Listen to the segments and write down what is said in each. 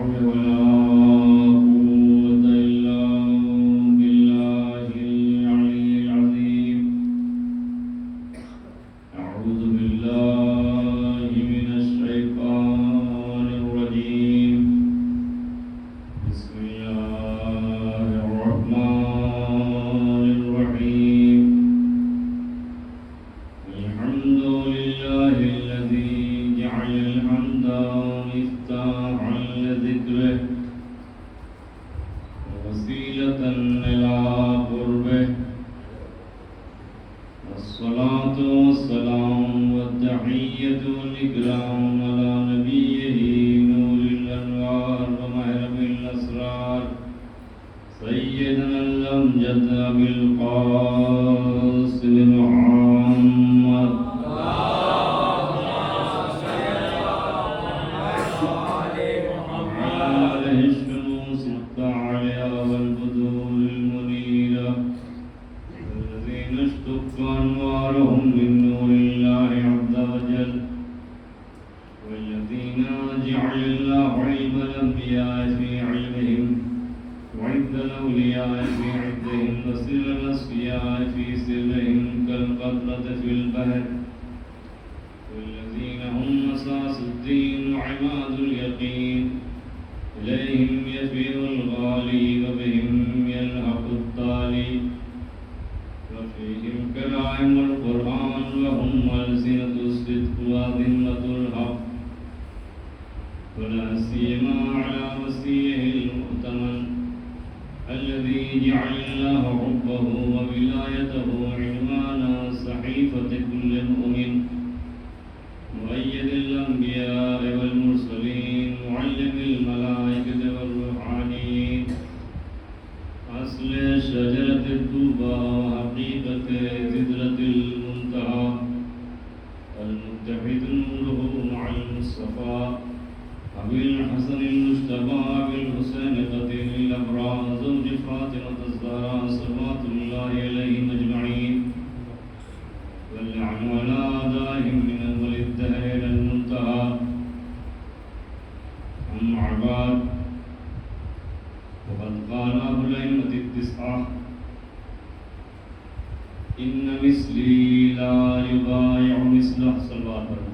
حول ولا قوة إلا بالله العلي العظيم. أعوذ بالله من الشيطان الرجيم. بسم الله الرحمن الرحيم. الحمد لله الذي جعل الحمد مفتاحا لذكره ووسيلة إلى قربه، والصلاة والسلام والتحية والإكرام على نبيه نور الأنوار ومهرب الأسرار سيدنا الأمجد أبي القاسم محمد عليه الشموس الطاعية والبدور المنيرة الذين اشتق أنوارهم من نور الله عز وجل، والذين جعل الله علم الأنبياء في علمهم وعد الأولياء في عدهم وسر الأصفياء في سرهم كالقطرة في البحر، والذين هم أساس الدين وعماد اليقين، إليهم يفيض الغالي وبهم يلحق التالي، وفيهم كرائم القرآن وهم ألسنة الصدق وأذمة الحق، ولا سيما على مسيحه المؤتمن الذي جعل الله حبه وولايته عنوان صحيفة كل مؤمن، مؤيد الأنبياء والمرسلين، معلم الملائكة والروحانيين، أصل شجرة الطوبى وحقيقة سدرة المنتهى، المتحد نوره مع المصطفى أبي الحسن المجتبى أبي الحسين قتيل الأبرار زوج فاطمة الزهراء صلوات الله عليهم أجمعين، واللعن على أعدائهم من أول الدهر إلى المنتهى. أما بعد، وقد قال أبو الأئمة التسعة: إن مثلي لا يبايع مثله. صلوات الله.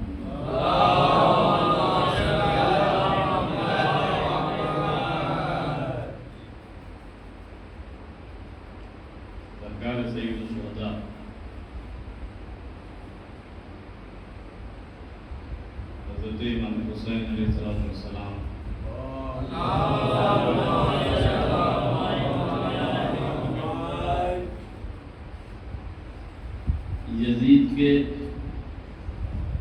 سرکار سید الشہداء حضرت امام حسین علیہ السلام یزید کے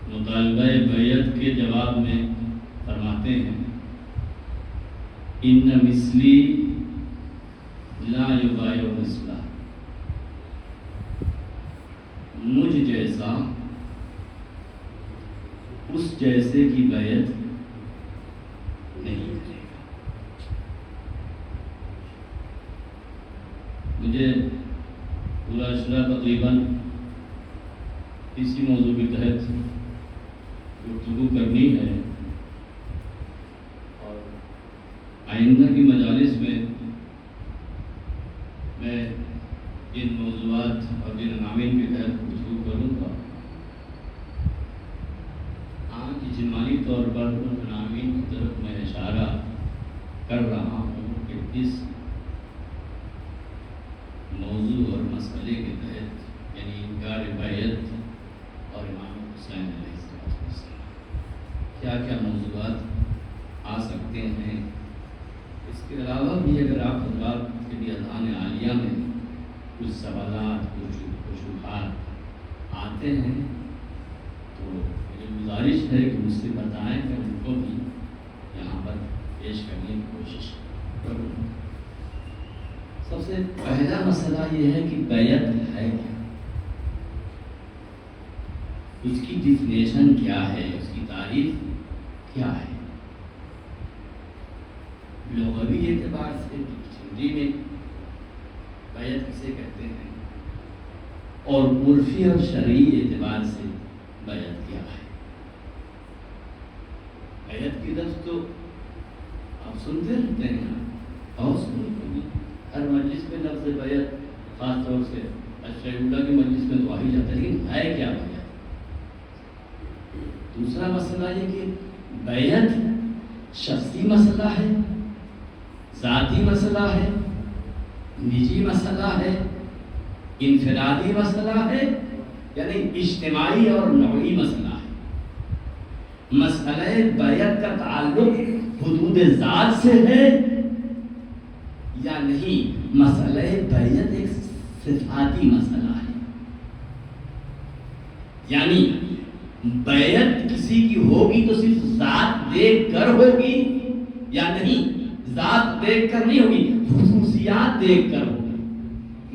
مطالبہ بیعت کے جواب میں فرماتے ہیں: ان مثلی لا یبایع مثلہ، مجھ جیسا اس جیسے کی بیعت نہیں کرے گا. مجھے پورا اشرا تقریباً اسی موضوع کے تحت گفتگو کرنی ہے، اور آئندہ کی مجالس میں جن موضوعات اور جن عناوین کے تحت گفتگو کروں گا، آج جسمانی طور پر ان عناوین کی طرف میں اشارہ کر رہا ہوں کہ اس موضوع اور مسئلے کے تحت، یعنی انکار بیعت اور امام حسین علیہ السلام، کیا کیا موضوعات آ سکتے ہیں. اس کے علاوہ بھی اگر آپ حضرات کے لیے اذہان عالیہ میں کچھ سوالات، کچھ شبہات آتے ہیں تو میری گزارش ہے کہ مجھ سے بتائیں، میں ان کو بھی یہاں پر پیش کرنے کی کوشش کروں. سب سے پہلا مسئلہ یہ ہے کہ بیعت ہے کیا، اس کی ڈیفینیشن کیا ہے، اس کی تعریف کیا ہے. لغوی اعتبار سے ڈکشنری میں بیعت کسے کہتے ہیں، اور عرفی اور شرعی اعتبار سے بیعت کیا ہے. بیعت کی لفظ تو آپ سنتے رہتے ہیں بہت سنی ہوگی ہر مجلس میں لفظ بیعت، خاص طور سے اشرف کی مجلس میں تو آ ہی جاتا ہے، لیکن ہے کیا بیعت؟ دوسرا مسئلہ یہ کہ بیعت شخصی مسئلہ ہے، ذاتی مسئلہ ہے، نجی مسئلہ ہے، انفرادی مسئلہ ہے، یعنی اجتماعی اور نوعی مسئلہ ہے۔ مسئلہ بیعت کا تعلق حدود ذات سے ہے یا نہیں؟ مسئلہ بیعت ایک صفاتی مسئلہ ہے، یعنی بیعت کسی کی ہوگی تو صرف ذات دیکھ کر ہوگی یا نہیں؟ ذات دیکھ کر نہیں ہوگی، خصوصیات دیکھ کر ہوگی،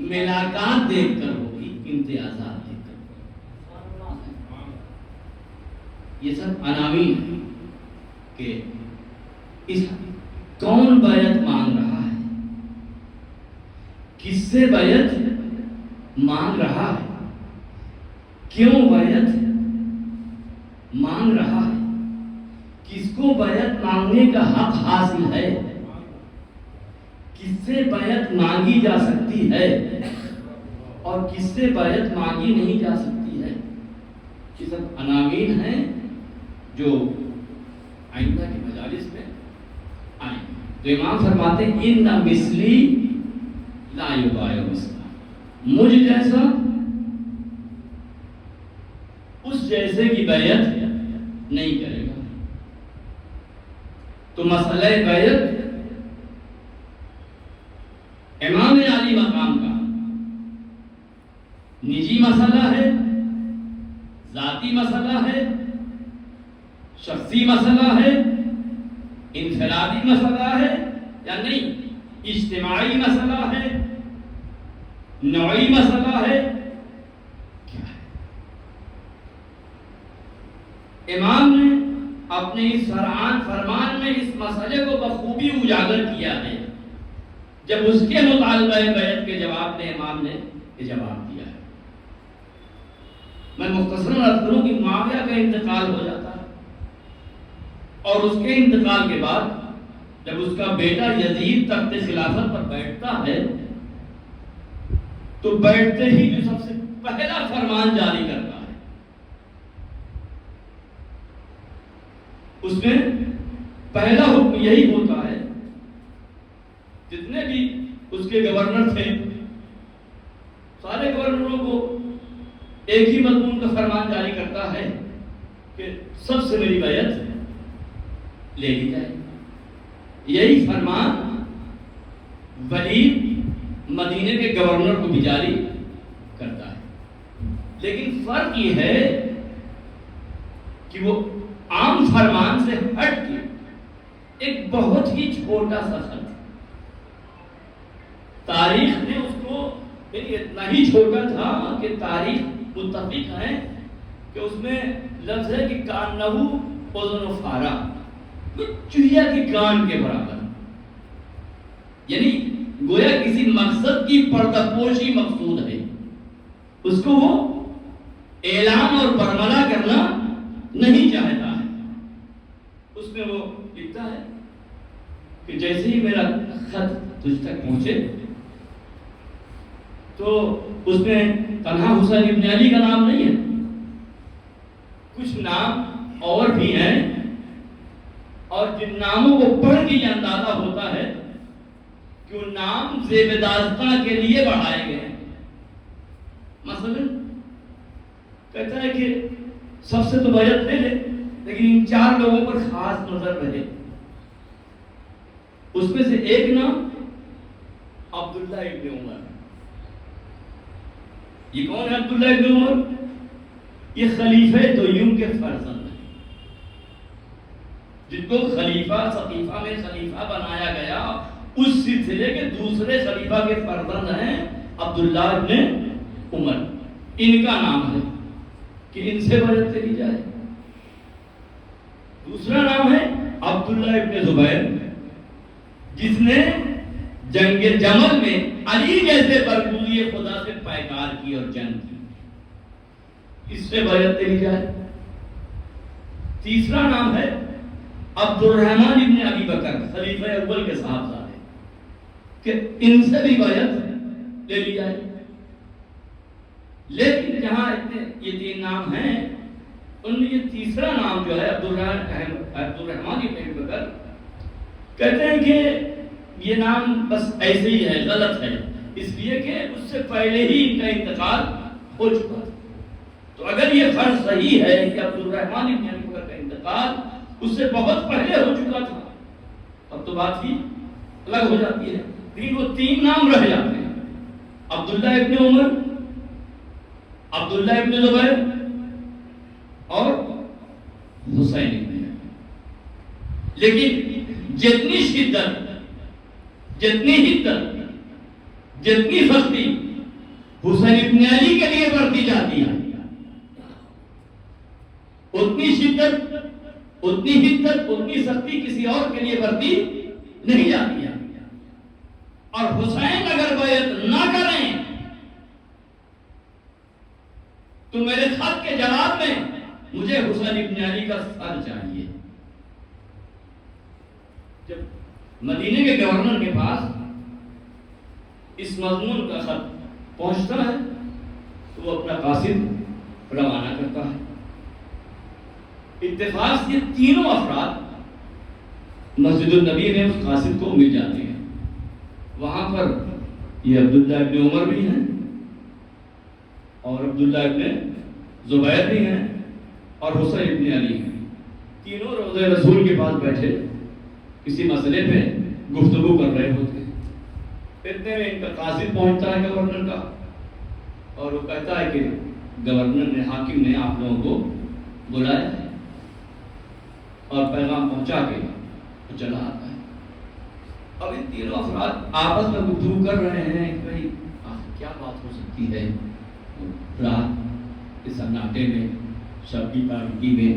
ملاقات دیکھ کر ہوگی، امتیازات دیکھ کر ہوگی۔ یہ سب عناوین ہیں کہ اس کون بیعت مانگ رہا ہے، کس سے بیعت مانگ رہا ہے، کیوں بیعت مانگ رہا ہے، کس کو بیعت مانگنے کا حق حاصل ہے، کس سے بیعت مانگی جا سکتی ہے اور کس سے بیعت مانگی نہیں جا سکتی ہے۔ یہ سب عناوین ہیں جو آئندہ کی مجالس میں آئیں۔ تو امام فرماتے ہیں ان مثلی لا یبایع مثلا، مجھ جیسا اس جیسے کی بیعت نہیں کرے گا۔ تو مسئلہ بیعت امام عالی مقام کا نجی مسئلہ ہے، ذاتی مسئلہ ہے، شخصی مسئلہ ہے، انفرادی مسئلہ ہے یا نہیں، اجتماعی مسئلہ ہے، نوعی مسئلہ ہے، کیا ہے؟ امام نے اپنے اس فرمان میں اس مسئلے کو بخوبی اجاگر کیا ہے جب اس کے مطالبہ بیعت کے جواب میں امام نے یہ جواب دیا ہے۔ میں مختصراً عرض کروں کہ معاویہ کا انتقال ہو جاتا ہے اور اس کے انتقال کے بعد جب اس کا بیٹا یزید تخت خلافت پر بیٹھتا ہے تو بیٹھتے ہی جو سب سے پہلا فرمان جاری کرتا ہے اس میں پہلا حکم یہی ہوتا ہے، جتنے بھی اس کے گورنر تھے سارے گورنروں کو ایک ہی مضمون کا فرمان جاری کرتا ہے کہ سب سے میری بیعت لے لی جائے۔ یہی فرمان ولید مدینے کے گورنر کو بھی جاری کرتا ہے، لیکن فرق یہ ہے کہ وہ عام فرمان سے ہٹ کے ایک بہت ہی چھوٹا سا خط، تاریخ نے اس کو اتنا ہی چھوٹا تھا کہ تاریخ متفق ہے کہ اس میں لفظ ہے کہ کانہو اذن فارا، چڑیا کی کان کے برابر، یعنی گویا کسی مقصد کی پردہ پوشی مقصود ہے، اس کو وہ اعلان اور برملا کرنا نہیں چاہتا ہے۔ اس میں وہ لکھتا ہے کہ جیسے ہی میرا خط تجھ تک پہنچے تو اس میں تنہا حسین ابن علی کا نام نہیں ہے، کچھ نام اور بھی ہیں، اور جن ناموں کو پڑھ کے یہ اندازہ ہوتا ہے کہ وہ نام زیب داستان کے لیے بڑھائے گئے ہیں۔ مثلا کہتا ہے کہ سب سے تو بیعت لے لے، لیکن ان 4 لوگوں پر خاص نظر رہے۔ اس میں سے ایک نام عبداللہ ابن عمر۔ یہ کون ہے عبداللہ ابن عمر؟ یہ خلیفہ دویم کے فرزند ہیں، جن کو خلیفہ سقیفہ میں خلیفہ بنایا گیا، اس سلسلے کے دوسرے خلیفہ کے فرزند ہیں عبداللہ ابن عمر۔ ان کا نام ہے کہ ان سے بیعت لی جائے۔ دوسرا نام ہے عبداللہ ابن زبیر، جس نے جنگ جمل میں علی جیسے برگزیدہ خدا سے پیکار کی اور جنگ کی، اس سے بیعت لی جائے۔ تیسرا نام ہے عبد الرحمن ابن ابی بکر خلیفہ اول کے صاحبزادے کہ ان سے بھی بیعت لے لی جائے. لیکن جہاں اتنے یہ 3 نام ہیں ان میں یہ تیسرا نام جو ہے عبد الرحمن ابن ابی بکر کہتے ہیں کہ یہ نام بس ایسے ہی ہے، غلط ہے، اس لیے کہ اس سے پہلے ہی ان کا انتقال ہو چکا تھا. تو اگر یہ فرض صحیح ہے کہ عبد الرحمن ابن ابی بکر کا انتقال اس سے بہت پہلے ہو چکا تھا، اب تو بات ہی الگ ہو جاتی ہے. لیکن وہ 3 نام رہ جاتے ہیں، عبداللہ ابن عمر، عبداللہ ابن زبیر اور حسین ابن علی. لیکن جتنی شدت، جتنی حدت، جتنی سختی حسین ابن علی کے لیے برتی جاتی ہے، اتنی شدت، اتنی حدت، اتنی سختی کسی اور کے لیے برتی نہیں جاتی ہے. اور حسین اگر بیعت نہ کریں تو میرے خط کے جواب میں مجھے حسین ابن علی کا سر چاہیے. جب مدینے کے گورنر کے پاس اس مضمون کا خط پہنچتا ہے تو وہ اپنا قاصد روانہ کرتا ہے. اتفاق سے 3 افراد مسجد النبی میں اس قاصد کو مل جاتے ہیں. وہاں پر یہ عبداللہ ابن عمر بھی ہیں اور عبداللہ ابن زبیر بھی ہیں اور حسین ابن علی ہیں. تینوں روضہ رسول کے پاس بیٹھے کسی مسئلے پہ گفتگو کر رہے ہوتے ہیں. اتنے میں ان کا قاصد پہنچتا ہے گورنر کا اور وہ کہتا ہے کہ گورنر نے، حاکم نے آپ لوگوں کو بلایا ہے اور پیغام پہنچا کے وہ چلا آتا ہے. اب ان تینوں افراد آپس میں گفتگو کر رہے ہیں کہ بھائی کیا بات ہو سکتی ہے رات کے سناٹے میں، شب کی تاریکی میں،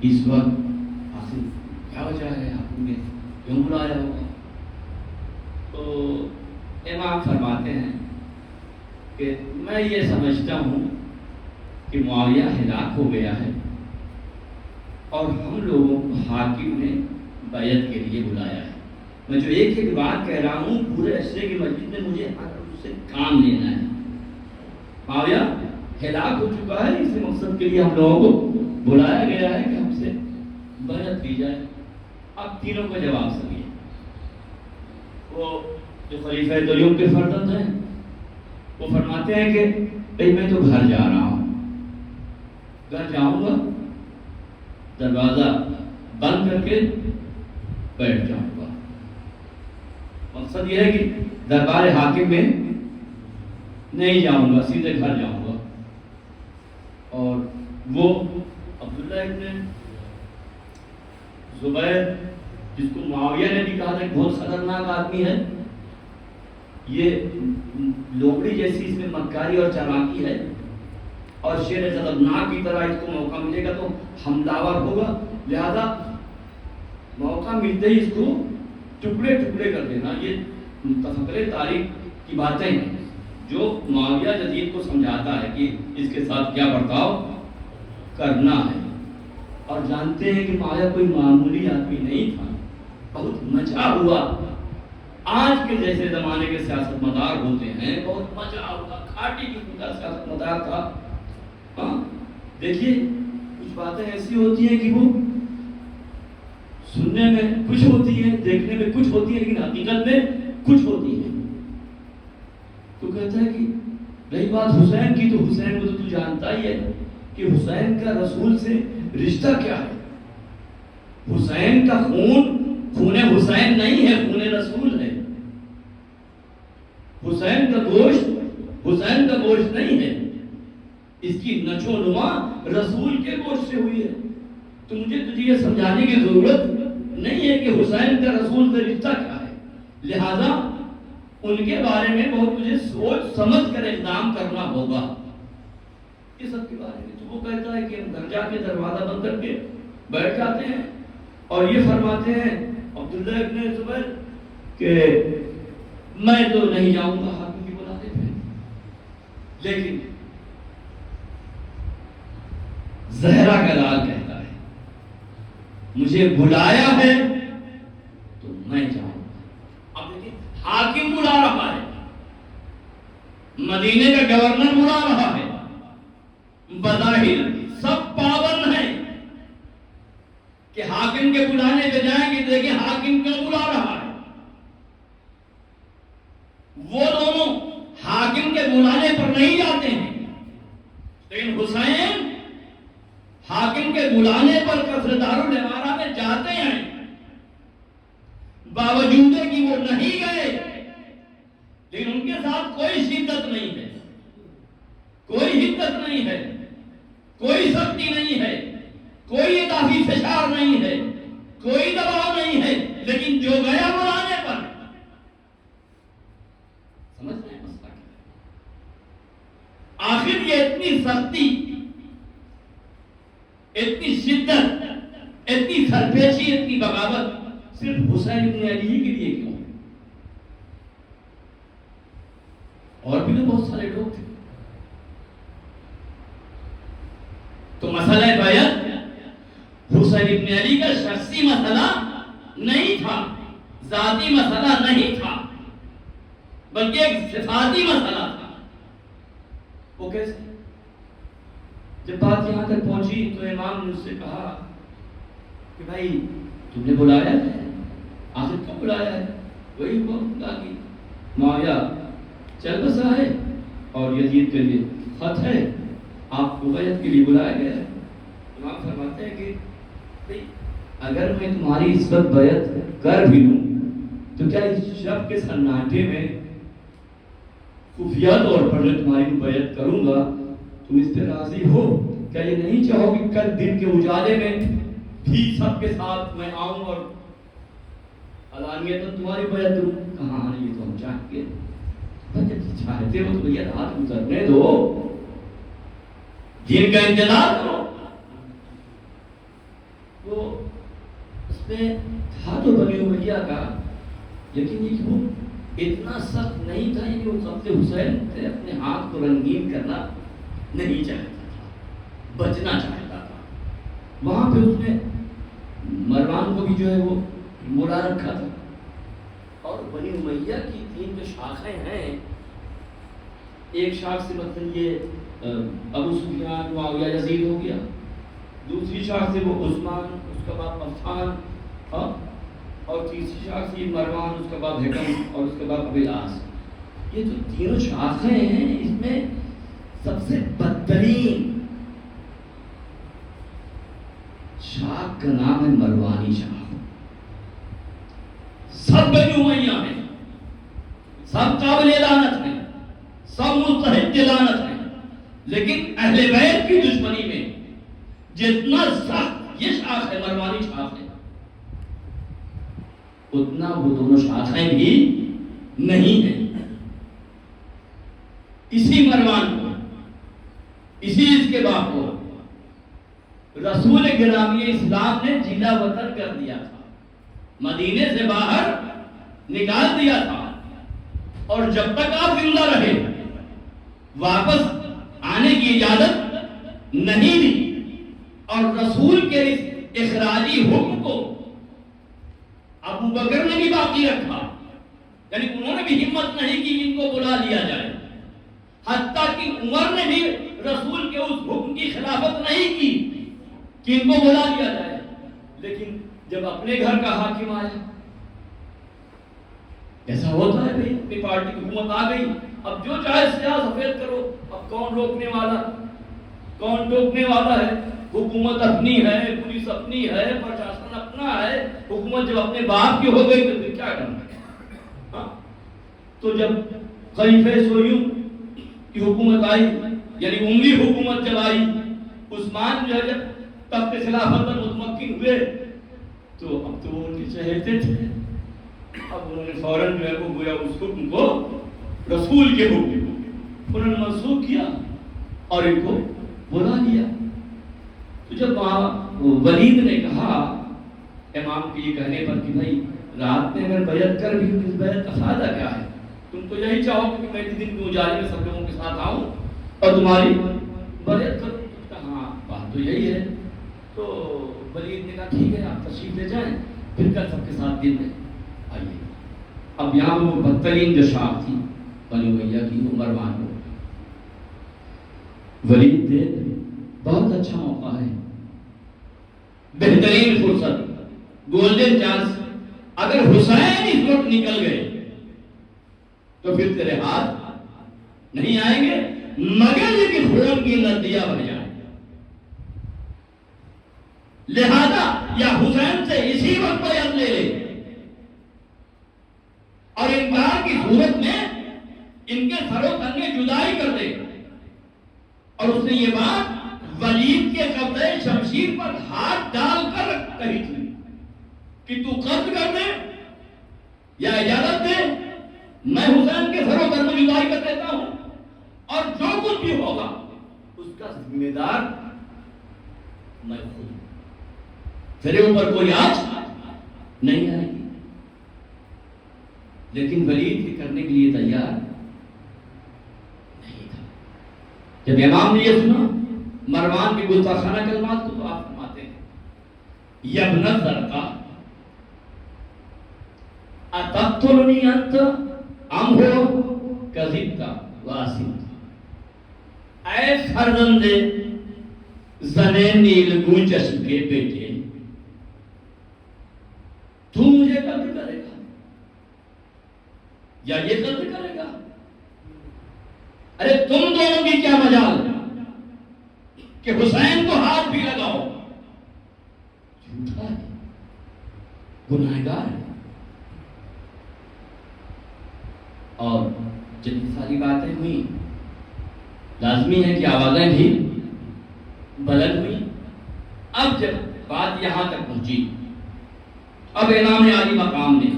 اس وقت آخر کیا وجہ ہے، آپ نے کیوں بلایا ہوگا. تو امام فرماتے ہیں کہ میں یہ سمجھتا ہوں کہ معاویہ ہلاک ہو گیا ہے اور ہم لوگوں کو حاکم نے بیعت کے لیے بلایا ہے. میں جو ایک ایک بات کہہ رہا ہوں پورے عشرے کی مسجد میں مجھے اس سے کام لینا ہے. معاویہ ہلاک ہو چکا ہے، اس مقصد کے لیے ہم لوگوں کو بلایا گیا ہے کہ ہم سے بیعت کی جائے. اب تینوں کا جواب سنیے. وہ جو خلیفہ دوم کے فرزند ہیں وہ فرماتے ہیں کہ بھائی میں تو گھر جا رہا ہوں، گھر جاؤں گا، دروازہ بند کر کے بیٹھ جاؤں گا. مقصد یہ ہے کہ دربار حاکم میں نہیں جاؤں گا، سیدھے گھر جاؤں گا. اور وہ عبداللہ ابن زبیر جس کو معاویہ نے بھی کہا تھا کہ بہت خطرناک آدمی ہے، یہ لومڑی جیسی اس میں مکاری اور چالاکی ہے اور شیر غضبناک کی طرح اس کو موقع ملے گا تو حملہ آور ہوگا، لہذا موقع ملتے ہی اس کو ٹکڑے ٹکڑے کر دینا. یہ متفقر تاریخ کی باتیں ہیں جو معاویہ جدید کو سمجھاتا ہے کہ اس کے ساتھ کیا برتاؤ کرنا ہے. اور جانتے ہیں کہ معاویہ کوئی معمولی آدمی نہیں تھا، بہت مچا ہوا. آج کے جیسے زمانے کے سیاست مدار ہوتے ہیں، بہت مچا ہوا کھاٹی کی طرح سیاست مدار تھا. ہاں دیکھیے کچھ باتیں ایسی ہوتی ہیں کہ وہ سننے میں کچھ ہوتی ہے، دیکھنے میں کچھ ہوتی ہے، لیکن حقیقت میں کچھ ہوتی ہے. تو کہتا ہے کہ رہی بات حسین کی، تو حسین کو تو جانتا ہی ہے کہ حسین کا رسول سے رشتہ کیا ہے. حسین کا خون خون حسین نہیں ہے، خون رسول ہے. حسین کا گوشت حسین کا گوشت نہیں ہے، اس کی نشو نما رسول کے گوشت سے ہوئی ہے. تو مجھے تجھے یہ سمجھانے کی ضرورت نہیں ہے کہ حسین کا رسول سے رشتہ کیا ہے، لہذا ان کے بارے میں بہت مجھے سوچ سمجھ کر اقدام کرنا ہوگا. یہ سب کے بارے میں تو وہ کہتا ہے کہ ہم گھر جا کے دروازہ بند کر کے بیٹھ جاتے ہیں اور یہ فرماتے ہیں عبداللہ ابن زبیر کہ میں تو نہیں جاؤں گا حاکم کی بلاتے تھے. لیکن زہرا کا لال کہتا ہے مجھے بلایا ہے تو میں جاؤں گا۔ اب دیکھیں حاکم بلا رہا ہے، مدینے کا گورنر بلا رہا ہے، بظاہر سب پابند ہیں کہ حاکم کے بلانے پہ جائیں گے، دیکھیں حاکم کیوں بلا رہا ہے۔ وہ دونوں حاکم کے بلانے پر نہیں جاتے ہیں، لیکن حسین حاکم کے بلانے پر قصر دارالامارہ میں جاتے ہیں، باوجود کہ وہ نہیں گئے، لیکن ان کے ساتھ کوئی شدت نہیں ہے، کوئی حدت نہیں ہے، کوئی سختی نہیں ہے، کوئی اضافی فشار نہیں ہے، کوئی دباؤ نہیں ہے، لیکن جو گیا بلانے پر، سمجھ رہے ہیں مسئلہ کیا ہے؟ آخر یہ اتنی سختی، اتنی شدت، اتنی سرپیشی، اتنی بغاوت صرف حسین بن علی کے لیے کیوں ہے؟ اور بھی تو بہت سارے لوگ تھے۔ تو مسئلہ بیعت حسین بن علی کا شخصی مسئلہ نہیں تھا، ذاتی مسئلہ نہیں تھا، بلکہ ایک صفاتی مسئلہ تھا۔ وہ کیسے؟ جب بات یہاں تک پہنچی تو امام نے اس سے کہا کہ بھائی تم نے بلایا ہے، آخر کیوں بلایا ہے؟ وہی خدا کی معاویہ چل بسا ہے اور یزید کے لیے خط ہے، آپ کو بیعت کے لیے بلایا گیا ہے۔ امام فرماتے ہیں کہ بھائی اگر میں تمہاری اس وقت بیعت کر بھی لوں تو کیا اس شب کے سناٹے میں خفیہ طور پر میں تمہاری بیعت کروں گا، تم اس پہ راضی ہو؟ کیا یہ نہیں چاہو کہ کل دن کے اجالے میں بھی سب کے ساتھ میں آؤں اور علانیتاً تمہاری بیعت کروں؟ کہاں یہ تو ہم چاہیں گے، جب چاہتے ہو تو یہ رات گزرنے دو، دن کا انتظار کرو۔ وہ اس میں تھا تو بنی امیہ کا، لیکن یہ وہ اتنا سخت نہیں تھا کہ وہ قتل حسین سے اپنے ہاتھ کو رنگین کرنا نہیں چاہتا تھا، بچنا چاہتا تھا۔ وہاں پہ اس نے مروان کو بھی جو ہے وہ بلا رکھا تھا، اور بنی امیہ کی تین جو شاخیں ہیں، ایک شاخ سے مطلب یہ ابو سفیان معاویہ یزید ہو گیا، دوسری شاخ سے وہ عثمان، اس کے بعد عفان، اور تیسری شاخ سے مروان، اس کے بعد حکم، اور اس کے بعد ابو العاص۔ یہ جو تینوں شاخیں ہیں، اس میں سب سے بدترین شاخ کا نام ہے مروانی شاخ۔ سب بنی امیہ ہیں، سب قابل لعنت ہیں، سب مستحق لعنت ہیں، لیکن اہل بیت کی دشمنی میں جتنا سخت یہ شاخ ہے، مروانی شاخ ہے، اتنا وہ دونوں شاخیں بھی نہیں ہیں۔ اسی مروان کو، اسی اس کے باپ کو رسول گرامی اسلام نے جلا وطن کر دیا تھا، مدینے سے باہر نکال دیا تھا، اور جب تک آپ زندہ رہے واپس آنے کی اجازت نہیں دی، اور رسول کے اس اخراجی حکم کو ابو بکر نے بھی باقی رکھا، یعنی انہوں نے بھی ہمت نہیں کی ان کو بلا لیا جائے، حتیٰ کہ عمر نے بھی رسول کے اس حکم کی خلافت نہیں کی کہ ان کو بلا لیا جائے۔ لیکن جب اپنے گھر کا حاکم آیا، ایسا ہوتا ہے بھائی، اپنی پارٹی کی حکومت آ گئی، اب جو چاہے سیاہ سفید کرو، اب کون روکنے والا، کون ٹوکنے والا ہے؟ حکومت اپنی ہے، پولیس اپنی ہے، پرشاسن اپنا ہے، حکومت جب اپنے باپ کی ہو گئی تو پھر کیا کرنا؟ تو جب خلیفہ سویوں کی حکومت آئی، یعنی عمری حکومت جب آئی، عثمان جو ہے جب تخت خلافت پر متمکن ہوئے، تو اب تو وہ ان کے چہیتے تھے، اب انہوں نے فوراً جو ہے وہ گویا اس حکم کو رسول کے حکم کو انہوں نے منسوخ کیا اور ان کو بلا لیا۔ تو جب ولید نے کہا امام کے یہ کہنے پر کہ بھائی رات میں اگر بیعت کر بھی اس بیعت کا فائدہ کیا ہے؟ تم تو یہی چاہو کہ میں دن کو اجالے میں سب لوگوں کے ساتھ آؤں اور تمہاری بیعت کروں۔ ہاں بات تو یہی ہے۔ تو ولید نے کہا ٹھیک ہے آپ تشریف لے جائیں، پھر کل سب کے ساتھ دن میں آئیے. اب یہاں وہ بدترین جو شاخ تھی بنی امیہ کی، وہ مروان ہو. ولید تھے، بہت اچھا موقع ہے، بہترین فرصت، گولڈن چانس. اگر حسین اس وقت نکل گئے تو پھر تیرے ہاتھ نہیں آئیں گے مگر یہ کہ خون کی ندیاں بہ جائیں. لہذا یا حسین سے اسی وقت بیعت لے لے، اور انکار کی صورت میں ان کے سر و تن میں جدائی کر دے. اور اس نے یہ بات ولید کے قبضے شمشیر پر ہاتھ ڈال کر کہی تھی کہ تو قتل کر دے یا اجازت دے، میں حسین کے سر و تن میں جدائی کر دیتا ہوں، اور جو کچھ بھی ہوگا اس کا ذمہ دار میں خود ہوں، تیرے اوپر کوئی آنچ نہیں آئے گی. لیکن ولید یہ کرنے کے لیے تیار نہیں تھا. جب امام نے یہ سنا مروان کی گستاخانہ کلمات کو، تو آپ فرماتے ہیں یبن الزرقاء اتقتلنی انت ام هو کذبت واسمت. اے فرزند زن نیلگوں چشم کے بیٹے، تو مجھے قتل کرے گا یا یہ قتل کرے گا؟ ارے تم دونوں کی کیا مجال کہ حسین کو ہاتھ بھی لگاؤ؟ جھوٹا ہے، گناہگار ہے. اور جتنی ساری باتیں ہوئی لازمی ہے کہ آوازیں بھی بلند ہوئی. اب جب بات یہاں تک پہنچی، اب امام عالی مقام نے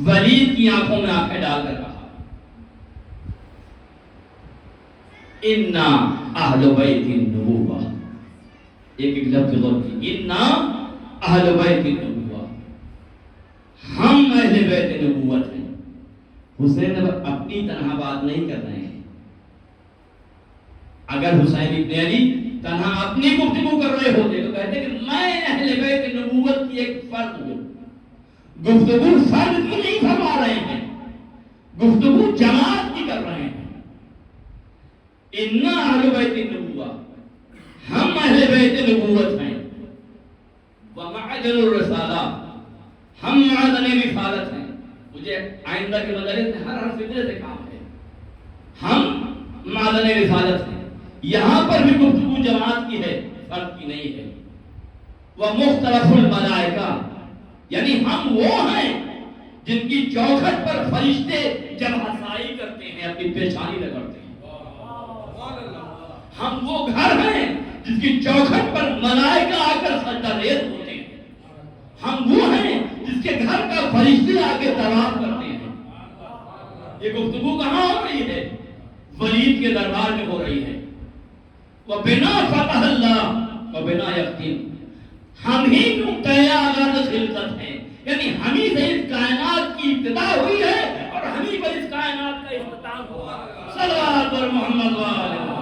ولید کی آنکھوں میں آنکھیں ڈال کر کہا انا اہل بیت النبوہ. ایک لفظ غور کی، انا اہل بیت النبوہ، ہم اہل بیت نبوت ہیں. حسین اب اپنی تنہا بات نہیں کر رہے ہیں. اگر حسین ابن علی تنہا اپنی گفتگو کر رہے ہوتے تو کہتے کہ میں اہل بیت نبوت کی ایک فرد ہوں. گفتگو فرد کی نہیں فرما رہے ہیں، گفتگو جماعت کی کر رہے ہیں. انا اہل بیت النبوہ، ہم اہل بیت نبوت ہیں. ومعدن الرسالہ، ہم معدن رسالت ہیں. مجھے آئندہ کے مدارس میں ہر فطرے سے کام ہے. ہم معدن رسالت ہیں. یہاں پر بھی گفتگو جماعت کی ہے، فرد کی نہیں ہے. ومختلف الملائکہ، یعنی ہم وہ ہیں جن کی چوکھٹ پر فرشتے جب ہسائی کرتے ہیں اپنی پیشانی رگڑتے ہیں. ہم وہ گھر ہیں جس کی چوکھٹ پر ملائکہ آ کر سجدہ ریز ہوتے ہیں. ہم وہ ہیں جس کے گھر کا فرشتے آ کے طواف کرتے ہیں. یہ گفتگو کہاں ہو رہی ہے؟ ولید کے دربار میں ہو رہی ہے. وَبِنَا فَتَحَ اللَّهُ وَبِنَا يَخْتِمُ، ہم ہی نقطۂ آغاز خلقت ہیں، یعنی ہم ہی سے اس کائنات کی ابتدا ہوئی ہے اور ہم ہی پر اس کائنات کا اختتام ہوا. صلوات بر محمد و آل محمد.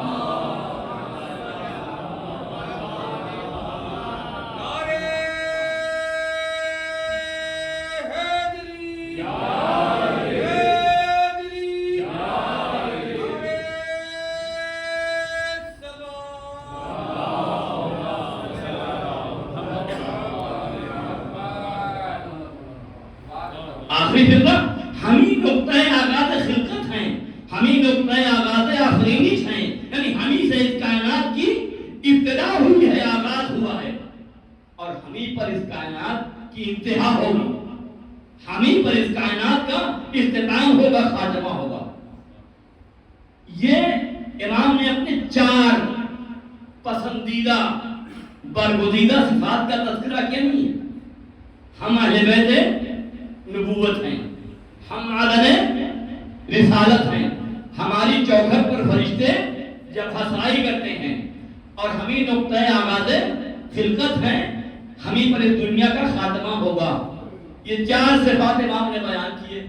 آخری خلقت ہم ہی نقطۂ آغاز خلقت ہیں، ہم ہی نقطۂ آغاز آفرینش ہیں، یعنی ہم ہی سے اس کائنات کی ابتدا ہوئی ہے، آغاز ہوا ہے، اور ہم ہی پر اس کائنات کی انتہا ہوگی. ہم ہی پر اس کائنات کا اختتام ہوگا، خاتمہ ہوگا. یہ امام نے اپنے 4 پسندیدہ برگزیدہ صفات کا تذکرہ کیا نہیں ہے. ہم اہل بیت نبوت ہیں، ہم معدن رسالت ہیں، ہماری چوکھٹ پر فرشتے جب ہسائی کرتے ہیں، اور ہم ہی نقطۂ آغاز خلقت ہیں، ہم ہی پر اس دنیا کا خاتمہ ہوگا. یہ 4 صفات امام نے بیان کیے،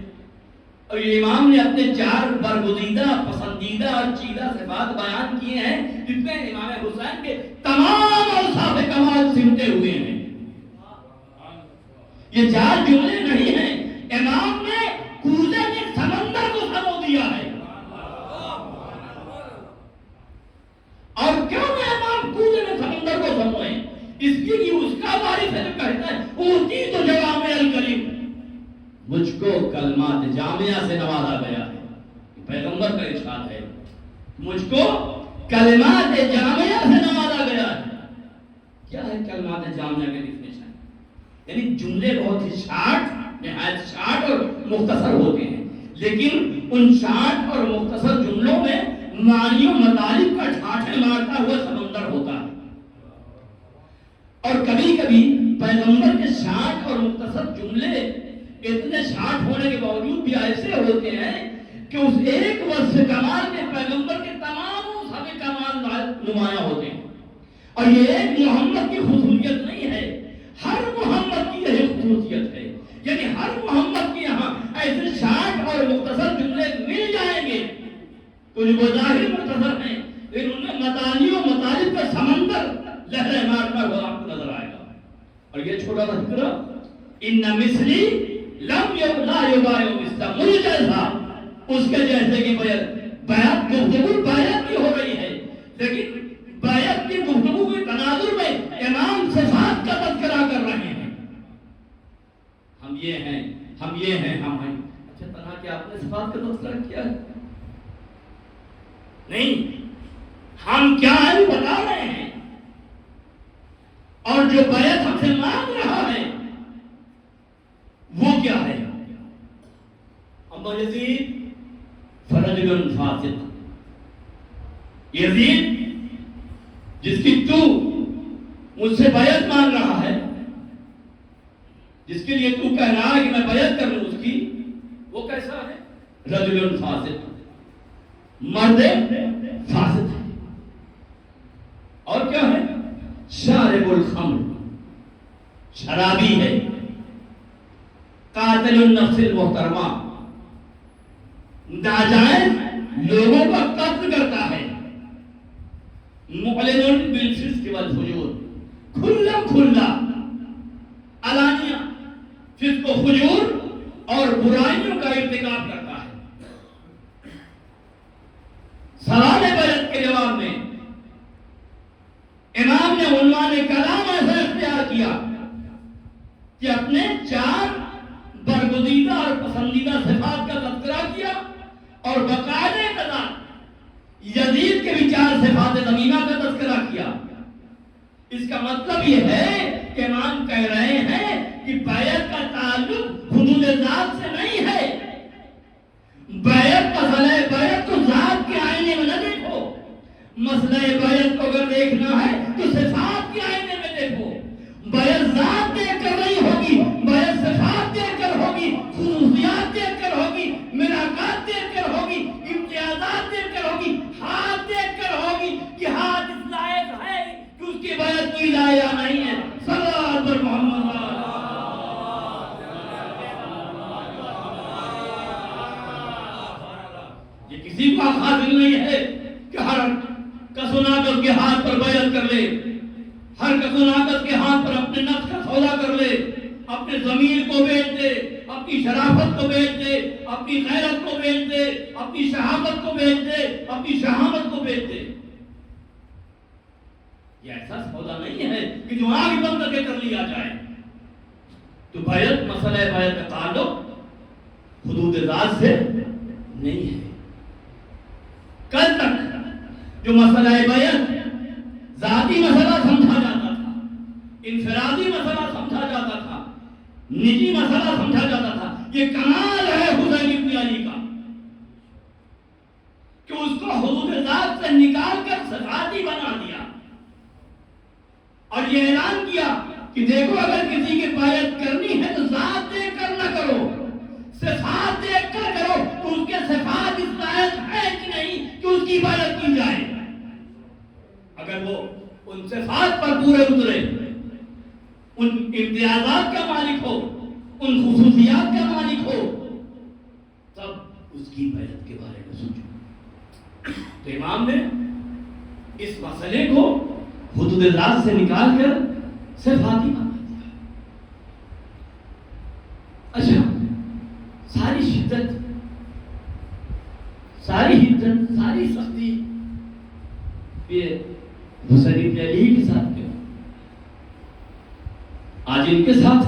اور یہ امام نے اپنے 4 برگزیدہ پسند پسندیدہ اور چیدہ صفات بیان کیے ہیں جس میں امام حسین کے تمام اوصاف کمال سمٹے ہوئے ہیں. یہ چار جملے نہیں ہیں، امام نے کوزے کے سمندر کو سمو دیا ہے. اور کیوں میں امام کوزے میں سمندر کو سموئے؟ اس کی کہ اس کا وارث ہے جو کہتا ہے اوتی تو جوامع الکلم، مجھ کو کلمات جامعہ سے نوازا گیا ہے. پیغمبر کا ارشاد ہے مجھ کو کلمات جامعہ سے نوازا گیا ہے. کیا ہے کلمات جامعہ کے ڈیفینیشن؟ یعنی جملے بہت ہی شارٹ، نہایت شارٹ اور مختصر ہوتے ہیں، لیکن ان شارٹ اور مختصر جملوں میں معانی و مطالب کا ٹھاٹھے مارتا ہوا سمندر ہوتا ہے. اور کبھی کبھی پیغمبر کے شارٹ اور مختصر جملے اتنے شارٹ ہونے کے باوجود بھی ایسے ہوتے ہیں کہ اس ایک وصف کمال میں پیغمبر کے تمام سب کمال نمایاں ہوتے ہیں. اور یہ ایک محمد کی خصوصیت نہیں ہے، ہر محمد کی یہی خصوصیت ہے. یعنی ہر محمد کے یہاں ایسے شارٹ اور مختصر جملے مل جائیں گے، کچھ بظاہر مختصر ہیں لیکن ان میں مطالب و مطالب کا سمندر لہریں مارتا ہوا آپ کو نظر آئے گا. اور یہ چھوٹا سا ذکر ان مثلی لم لا یبایع مثلا، مجھ جیسا اس کے جیسے کی بیعت گفتگو بیعت کی ہو رہی ہے، لیکن بیعت کی گفتگو کے تناظر میں امام صفات کا تذکرہ کر رہے ہیں. ہم یہ ہیں، ہم یہ ہیں، ہم ہیں. اچھا طرح کہ آپ نے صفات کا تذکرہ کیا ہے؟ نہیں، ہم کیا ہیں وہ بتا رہے ہیں، اور جو بیعت ہم سے مانگ رہا ہے وہ کیا ہے؟ اما یزید فرجل فاسق، یزید جس کی تو مجھ سے بیعت مانگ رہا ہے، جس کے لیے تو کہہ رہا ہے کہ میں بیعت کر لوں اس کی، وہ کیسا ہے؟ رجل فاسق، مرد فاسق ہے. اور کیا ہے؟ شارب الخمر، شرابی ہے. قاتل النفس المحترمہ، ناجائز لوگوں کا قتل کرتا ہے. معلن بالفسق والفجور، کھلا کھلا علانیہ فسق و فجور اور برائیوں کا ارتکاب کرتا ہے. سوال بیعت کے جواب میں امام نے عنوان کلام ایسا اختیار کیا کہ اپنے چار برگزیدہ اور پسندیدہ صفات کا تذکرہ کیا اور باقاعدہ تعداد یزید کے بھی چار صفات ذمیمہ کا تذکرہ کیا. اس کا مطلب یہ ہے کہ امام کہہ رہے ہیں کہ بیعت کا تعلق حدود ذات سے نہیں ہے. بیعت مسئلہ بیعت تو ذات کے آئینے میں نہ دیکھو، مسئلہ بیعت کو اگر دیکھنا ہے تو صفات کے آئینے میں دیکھو. بیعت ذات دیکھ کر نہیں ہوگی، بیعت صفات دیکھ کر ہوگی، خصوصیات دیکھ کر ہوگی، ملاقات دیکھ کر ہوگی، امتیازات دیکھ کر ہوگی، ہاتھ دیکھ کر ہوگی کہ ہاتھ اس لائق ہے کہ اس کی بیعت کوئی لایا نہیں ہے. صلوات پر محمد. یہ کسی کو حاصل نہیں ہے کہ ہر کسوناکس کے ہاتھ پر بیعت کر لے، ہر کسوناکس کے ہاتھ پر اپنے نفس کا سودا کر لے، اپنے ضمیر کو بیچ دے، اپنی شرافت کو بیچ دے، اپنی غیرت کو بیچ دے، اپنی شہامت کو بیچ دے، اپنی شہامت کو بیچ دے. یہ ایسا سودا نہیں ہے کہ جو آگ بند کر کے کر لیا جائے. تو بیعت مسئلہ بیعت کا تعلق حدود ذات سے نہیں ہے. کل تک جو مسئلہ بیعت ذاتی مسئلہ سمجھا جاتا تھا، انفرادی مسئلہ سمجھا جاتا تھا، نجی مسئلہ سمجھا جاتا تھا، یہ کمال ہے حسین بن علی کا کہ اس کو حدود ذات سے نکال کر صفاتی بنا دیا اور یہ اعلان کیا کہ دیکھو اگر کسی کی بیعت کرنی ہے تو ذات دیکھ کر نہ کرو، صفات دیکھ کر کرو کہ اس کے صفات اس لائق ہے کہ نہیں کہ اس کی بیعت کی جائے. اگر وہ ان صفات پر پورے اترے، ان امتیازات کا مالک ہو، ان خصوصیات کا مالک ہو، تب اس کی بیعت کے بارے میں سوچو. تو امام نے اس مسئلے کو حدود ذات سے نکال کر صرف فاطمہ بنا دیا. اچھا، ساری شدت، ساری حدت، ساری سختی یہ حسین ابن علی کے ساتھ کیوں؟ آج ان کے ساتھ،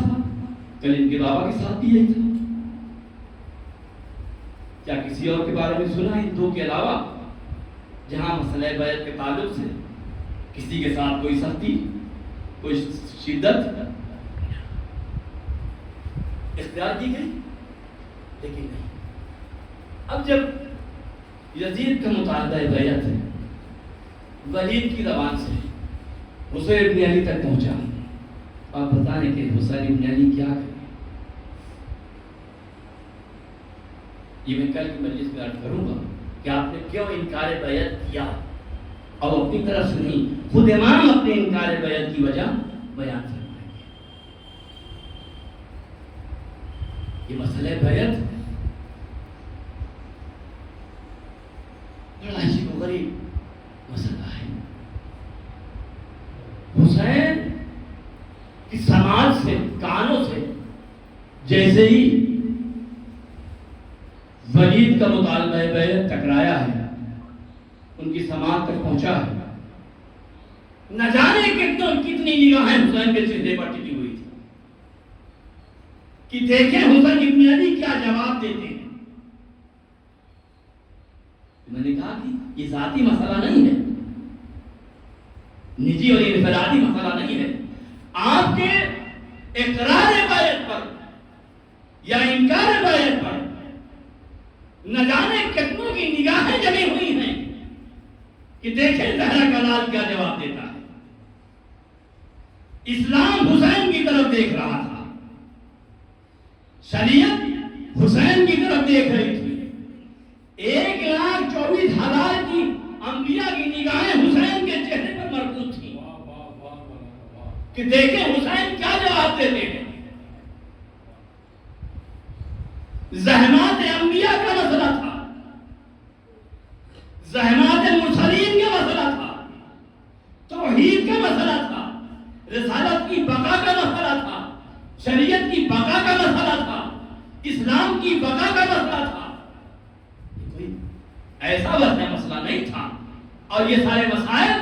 کل ان کے بابا کے ساتھ بھی یہی تھا. کیا کسی اور کے بارے میں سنا ان دو کے علاوہ جہاں مسئلہ بیعت کے تعلق سے کسی کے ساتھ کوئی سختی، کوئی شدت اختیار کی گئی؟ لیکن نہیں. اب جب یزید کا مطالبہ بیعت ہے ولید کی زبان سے حسین ابن علی تک پہنچا، آپ بتائیں کہ حسین ابن علی کیا کرے؟ یہ میں کل کی مجلس میں عرض کروں گا کہ آپ نے کیوں انکار بیعت کیا، اور اپنی طرف سے نہیں، خود امام اپنے انکار بیعت کی وجہ بیان فرمائیں گے. یہ مسئلہ بیعت بڑا عجیب و غریب مسئلہ ہے. حسین کی سماج سے، کانوں سے جیسے ہی ولید کا مطالبہ بیعت ٹکرایا ہے، ان کی سماعت تک پہنچا ہے. نہ جانے کتنی نگاہیں حسین کے چہرے پر ٹکی ہوئی تھی کہ دیکھیں حسین ابن علی کیا جواب دیتے ہیں. میں نے کہا کہ یہ ذاتی مسئلہ نہیں ہے، نجی اور انفرادی مسئلہ نہیں ہے. آپ کے اقرار بیعت پر یا انکار بیعت پر نہ جانے کتنوں کی نگاہیں جمی ہوئی ہیں کہ دیکھیں زہرا کا لال کیا جواب دیتا ہے. اسلام حسین کی طرف دیکھ رہا تھا، شریعت حسین کی طرف دیکھ رہی تھی. 1,24,000 کی انبیاء کی نگاہیں حسین کے چہرے پر مرکوز تھیں کہ دیکھیں حسین کیا جواب دیتے ہیں. زحمات انبیاء کا مسئلہ تھا، زحمات مرسلین کا مسئلہ تھا، توحید کا مسئلہ تھا، رسالت کی بقا کا مسئلہ تھا، شریعت کی بقا کا مسئلہ تھا، اسلام کی بقا کا مسئلہ تھا. کوئی ایسا وزن مسئلہ نہیں تھا. اور یہ سارے مسائل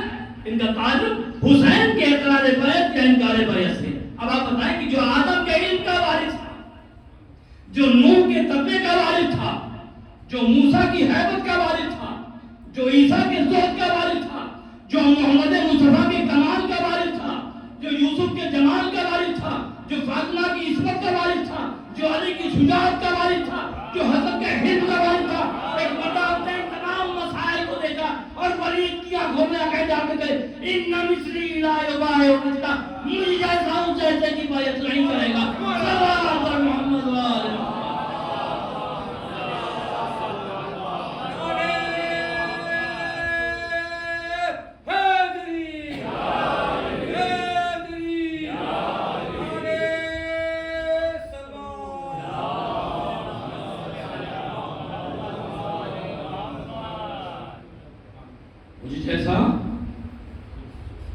ان کا تعلق حسین کے اقرار بیعت یا انکار بیعت سے. اب آپ بتائیں کہ جو آدم کے علم کا وارث تھا، جو نوح کے تقوی کا وارث تھا، جو موسیٰ کی ہیبت کا وارث تھا، جو عیسیٰ کے زہد کا وارث تھا، جو محمد مصطفیٰ کے کمال کا وارث تھا، جو یوسف کے جمال کا وارث تھا، جو فاطمہ کی عصمت کا وارث تھا، جو علی کی شجاعت کا وارث تھا، جو حسن کے حلم کا وارث تھا. ایک مرتبہ اپنے تمام مسائل کو دیکھا اور ولید کی آنکھوں میں آ کے جا کے کہے ان مصری لا یبایع مثلا، مجھ جیسا ہوں جیسے کی بیعت نہیں کرے گا. صلوات محمد وآلہ.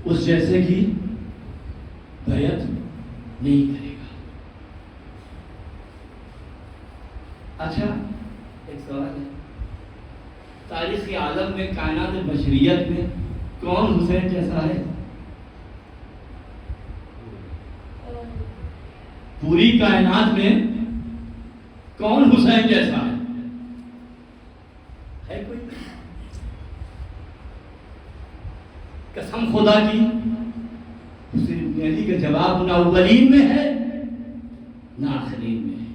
اس جیسے کی بیعت نہیں کرے گا. اچھا، ایک سوال ہے، تاریخ عالم میں، کائنات بشریت میں کون حسین جیسا ہے؟ پوری کائنات میں کون حسین جیسا ہے؟ کوئی؟ قسم خدا کی حسین ابن علی کا جواب نہ اولین میں ہے نہ آخرین میں ہے.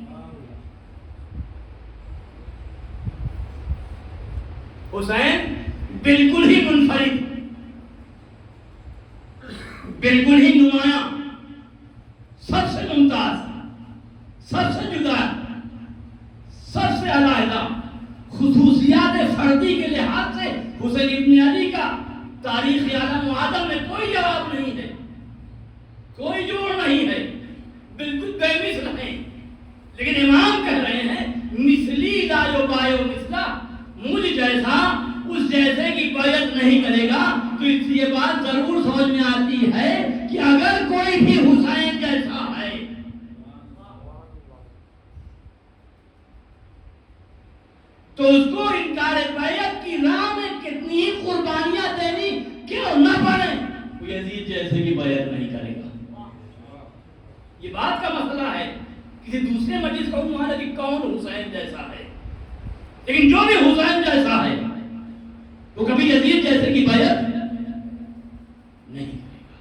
حسین بالکل ہی منفرد، بالکل ہی نمایاں، سب سے ممتاز، سب سے جدا، سب سے علیحدہ خصوصیات فردی کے لحاظ سے حسین ابن علی کا تاریخ عالم و آدم میں کوئی جواب نہیں ہے، کوئی جوڑ نہیں ہے، بالکل بے مثل ہے. لیکن امام کہہ رہے ہیں مثلی لا یبایع مثلا، مجھ جیسا اس جیسے کی بات ضرور سمجھ میں آتی ہے کہ اگر کوئی بھی حسین جیسا ہے تو اس کو انکار بیعت کی راہ میں کتنی ہی قربانیاں دینی کیوں نہ پڑے، وہ یزید جیسے کی بیعت نہیں کرے گا۔ یہ بات کا مسئلہ ہے، کسی دوسرے مجلس کو مانا کہ کون حسین جیسا ہے، لیکن جو بھی حسین جیسا ہے وہ کبھی یزید جیسے کی بیعت نہیں کرے گا۔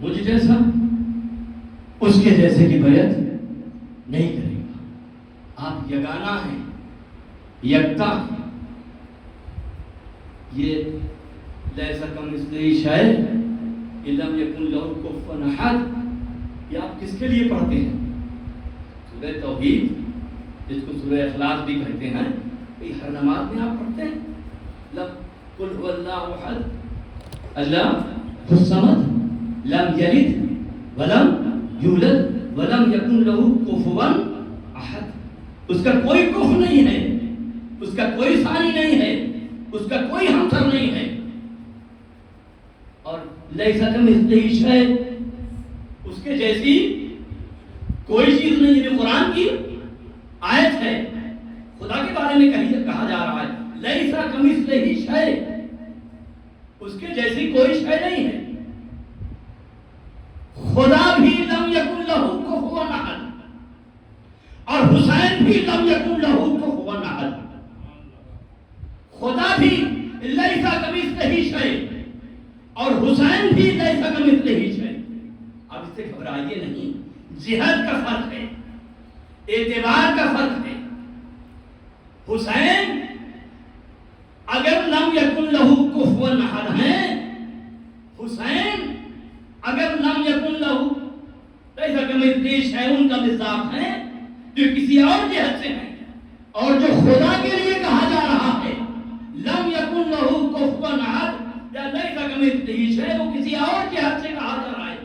مجھ جیسا اس کے جیسے کی بیعت نہیں کرے گا۔ آپ یگانہ ہیں، یکتا ہیں، یہ لیسا کمثلہ شیء لم یکن لہ کفوا احد، یہ آپ کس کے لیے پڑھتے ہیں؟ سورہ توحید جس کو سورہ اخلاص بھی کہتے ہیں، ہر نماز میں آپ پڑھتے ہیں قل هو اللہ احد اللہ الصمد لم یلد ولم یولد ولم یکن لہ کفوا احد۔ اس کا کوئی کف نہیں ہے، اس کا کوئی ثانی نہیں ہے، اس کا کوئی ہمسر نہیں ہے، اور لیسا کمثلہ شیء اس کے جیسی کوئی چیز نہیں ہے۔ قرآن کی آیت ہے، خدا کے بارے میں کہا جا رہا ہے لیسا کمثلہ شیء، اس کے جیسی کوئی شے نہیں ہے۔ خدا بھی لم یکن لہ کفوا احد، اور حسین بھی لم یکن لہ کفوا احد۔ خدا بھی لیسا کمثلہ شیء اور حسین بھی لیسا کمثلہ شیء۔ اب اس سے گھبرائیے نہیں، جہت کا فرق ہے، اعتبار کا فرق ہے۔ حسین اگر لم یکن لہ کفوا احد ہے، حسین اگر لم یکن لہ لیسا کمثلہ شیء کا مصداق ہے، جو کسی اور جہت سے ہے، اور جو خدا کے لیے کہا جا رہا ہے لم یکن لہ کفوا احد یا لیسا کمثلہ شیء، وہ کسی اور جہت سے کہا جا رہا ہے،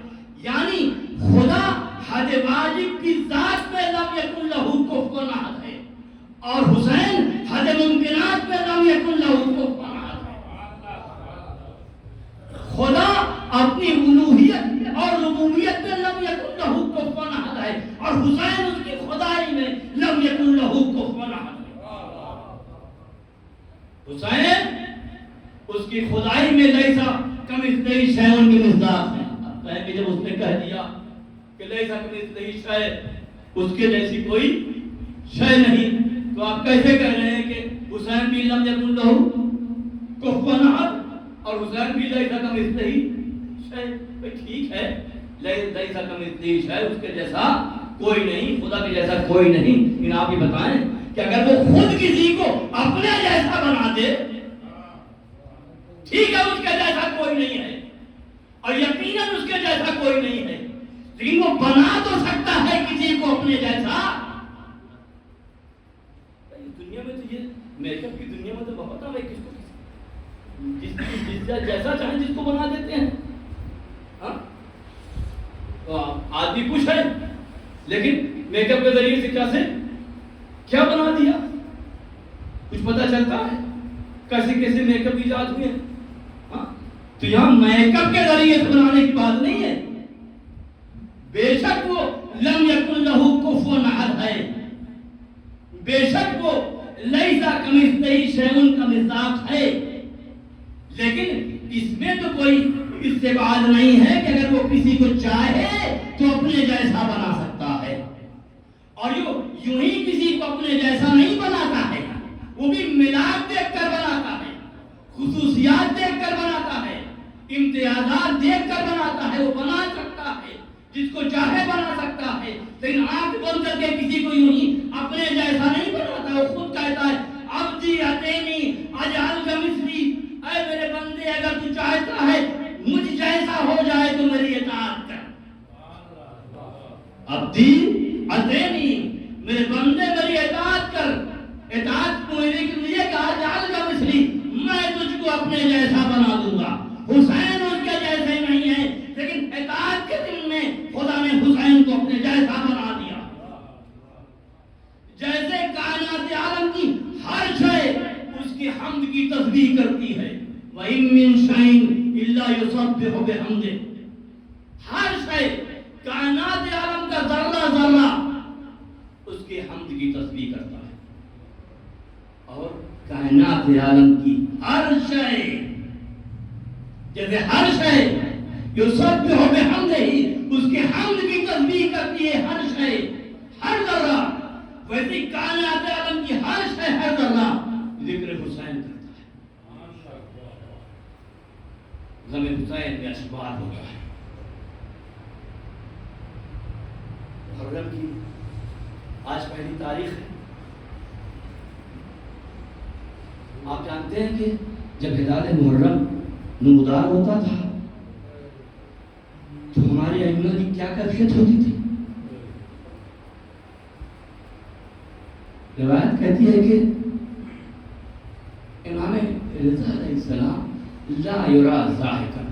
یعنی خدا حد واجب کی ذات میں لم یکن لہ کفوا احد ہے، اور حسین حد ممکنات میں لم یکن لہ کفوا احد ہے۔ خدا اپنی الوہیت اور ربوبیت میں لم یکن لہ کفوا احد ہے، اور حسین اس کی خدائی میں لم یکن لہ کفوا احد ہے۔ حسین اس کی خدائی میں لیسا کمثلہ شیء کے مصداق ہے، کہ جب اس نے کہہ دیا کہ لیسا کمثلہ شیء اس کے جیسی کوئی شے نہیں، تو آپ کیسے کہہ رہے ہیں کہ حسین بھی لم یکن لہ کفوا احد اور حسین بھی لیسا کمثلہ شیء؟ ٹھیک ہے، لیسا کمثلہ شیء اس کے جیسا کوئی نہیں، خدا کے جیسا کوئی نہیں، لیکن آپ یہ بتائیں کہ اگر وہ خود کسی کو اپنے جیسا بنا دے، ٹھیک ہے اس کے جیسا کوئی نہیں ہے اور یقیناً اس کے جیسا کوئی نہیں ہے، لیکن وہ بنا تو سکتا ہے کسی کو اپنے جیسا۔ دنیا میں تو یہ میک اپ کی دنیا میں تو بہت ہے، کس کو جس جیسا چاہیں جس کو بنا دیتے ہیں۔ ہاں تو آدمی کچھ ہے، لیکن میک اپ کے ذریعے سے کیا بنا دیا کچھ پتہ چلتا ہے، کیسے کیسے میک اپ ایجاد ہوئے ہیں۔ تو یہاں میک اپ کے ذریعے سے بنانے کی بات نہیں ہے، بے شک وہ لم یکن لہ کفوا احد ہے، بے شک وہ لیسا کمثلہ شیء کا مصداق ہے، لیکن اس میں تو کوئی استبعاد نہیں ہے کہ اگر وہ کسی کو چاہے تو اپنے جیسا بنا سکتا ہے، اور یوں ہی کسی کو اپنے جیسا نہیں بناتا ہے، وہ بھی ملاپ دیکھ کر بناتا ہے، خصوصیات دیکھ کر بناتا ہے، امتیازات دیکھ کر بناتا ہے۔ وہ بنا سکتا ہے، جس کو چاہے بنا سکتا ہے، لیکن آنکھ بند کر کے کسی کو یوں ہی اپنے جیسا نہیں بناتا۔ وہ خود کہتا ہے عبدی اتینی اجعل کمثلی، اے میرے بندے اگر تو چاہتا ہے مجھ جیسا ہو جائے تو میری اطاعت کر۔ عبدی اتینی، میرے بندے میری اطاعت کر، اطاعت کو میرے کے لیے کہا اجعل کمثلی، میں تجھ کو اپنے جیسا بنا دوں گا۔ حسین اس کے جیسے نہیں ہے، لیکن اطاعت کے دن میں خدا نے حسین کو اپنے جیسا بنا دیا۔ جیسے کائنات عالم کی ہر شے اس کی حمد کی تسبیح کرتی ہے، وَإِن مِّن شَيْءٍ إِلَّا يُسَبِّحُ بِحَمْدِهِ، ہر شے کائنات عالم کا ذرہ ذرہ اس کے حمد کی تسبیح کرتا ہے، اور کائنات عالم کی ہر شے، جیسے ہر شے یسبح بحمدہ اس کے حمد کی تسبیح کرتی ہے ہر شے، ہر ذرہ، ویسے کائنات عالم کی ہر شے، ہر ذرہ ذکر حسین کرتا ہے، غم حسین میں اشباہ ہوتا ہے۔ محرم کی آج پہلی تاریخ ہے۔ آپ جانتے ہیں کہ جب ہلال محرم نمودار ہوتا تھا تو ہماری ائمہ کی کیا کیفیت ہوتی تھی؟ روایت کہتی ہے کہ امام رضا علیہ السلام لا یرا ضاحکا،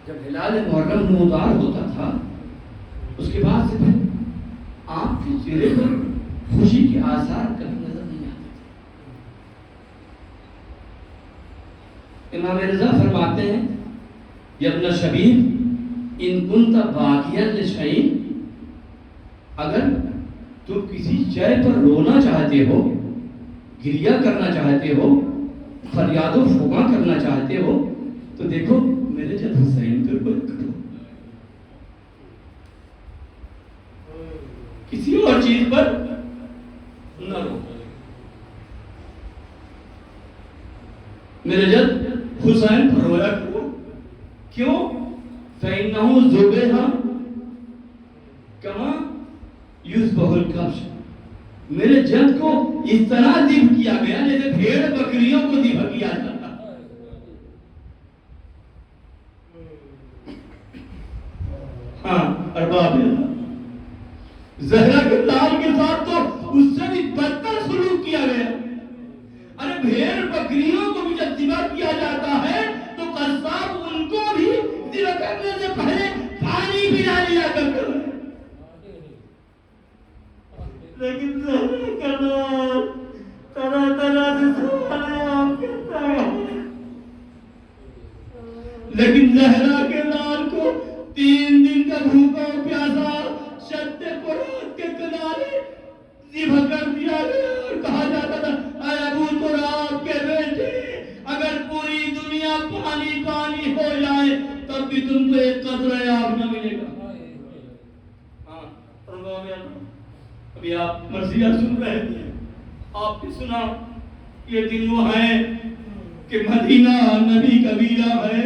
جب ہلال محرم نمودار ہوتا تھا اس کے بعد سے پھر آپ کے چہرے پر خوشی کے آثار کبھی نظر نہیں آتے تھے۔ امام رضا فرماتے ہیں یا ابن شبیر ان کنت باقیا لشیء، اگر تو کسی شے پر رونا چاہتے ہو، گریہ کرنا چاہتے ہو، فریاد و فغاں کرنا چاہتے ہو تو دیکھو میرے جب حسین کے اوپر کرو، کسی اور چیز پر نہ رو، میرے جب حسین پر رویا کرو۔ کیوں؟ فَإِنَّهُ ذُبِحَ كَمَا يُذْبَحُ الْكَبْشَ، میرے جد کو اس طرح ذبح کیا گیا جیسے بھیڑ بکریوں کو ذبح کیا جاتا۔ ہاں ارباب زہرا کے لال کے ساتھ تو اس سے بھی بدتر سلوک کیا گیا۔ ارے بھیڑ بکریوں کو بھی جب ذبح کیا جاتا ہے تو قصاب ان کو بھی ذبح کرنے سے پہلے پانی پلا لیا کرتا ہے، لیکن زہرا کا لال طرح طرح سے سوال کرتا ہے، لیکن زہرا کے لال کو 3 دن کا بھوکا اور پیاسا شد فرات کے کنارے ذبح کر دیا گیا اور کہا جاتا تھا اے ابو تراب کے بیٹے، اگر پوری دنیا پانی پانی ہو جائے تب بھی تم کو ایک قطرہ آب نہ ملے گا۔ ابھی آپ مرثیہ سن رہے تھے، آپ نے سنا یہ دن وہ ہے کہ مدینہ نبی کا ویلا ہے،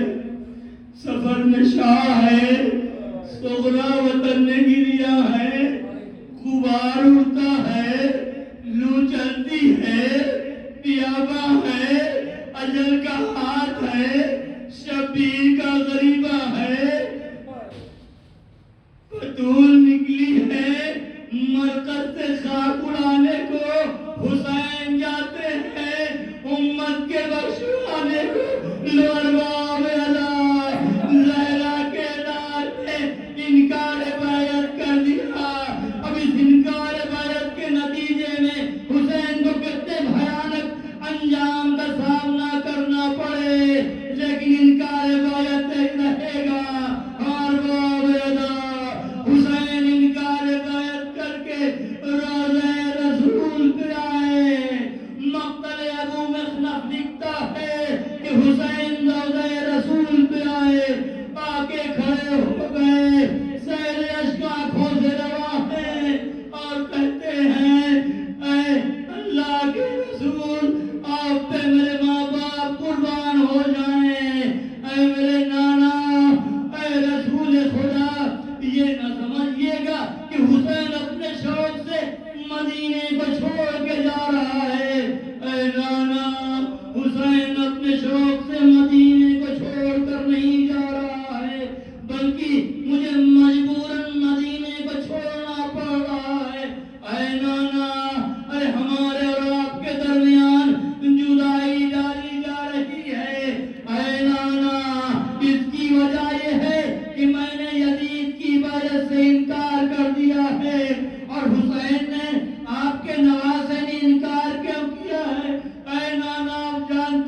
سفر میں شاہ ہے، صغرا وطن میں گریا ہے، غبار اڑتا ہے، لو چلتی ہے، پیابہ ہے، اجل کا ہاتھ ہے، شبیر کا غریبہ ہے، بطول نکلی ہے، مرکز سے خاک اڑانے کو حسین جاتے ہیں، امت کے بخشوانے کو لو ارباب اللہ زہرا کے لال نے انکار بیعت کر دیا۔ اب اس انکار بیعت کے نتیجے میں حسین کو کتنے بھیانک انجام کا سامنا کرنا پڑے، لیکن انکار بیعت نہیں رہے گا۔ ارباب اللہ حسین انکار بیعت کر کے روضہ رسول پہ آئے۔ مقتل ابو مخنف لکھتا ہے کہ حسین روضہ رسول پہ آئے، آکے کھڑے ہو گئے، سیل اشک آنکھوں سے روا ہے اور کہتے ہیں اے اللہ کے رسول، آپ پہ میرے ماں باپ قربان ہو جائیں، اے میرے نانا، اے رسول خدا، یہ نہ سمجھیے گا کہ حسین اپنے شوق سے مدینے کو چھوڑ کے جا رہا ہے، اے نانا، حسین اپنے شوق سے مدینے کو چھوڑ کر نہیں جا رہا ہے، بلکہ مجھے مجبوراً مدینے کو چھوڑنا پڑ رہا ہے۔ اے نانا، اے ہمارے اور آپ کے درمیان جدائی ڈالی جا رہی ہے، اے نانا، اس کی وجہ یہ ہے کہ میں نے یزید کی بیعت سے انکار کر دیا ہے، اور حسین نے آپ کے نواسے نے انکار کیوں کیا ہے؟ اے نانا، آپ جانتے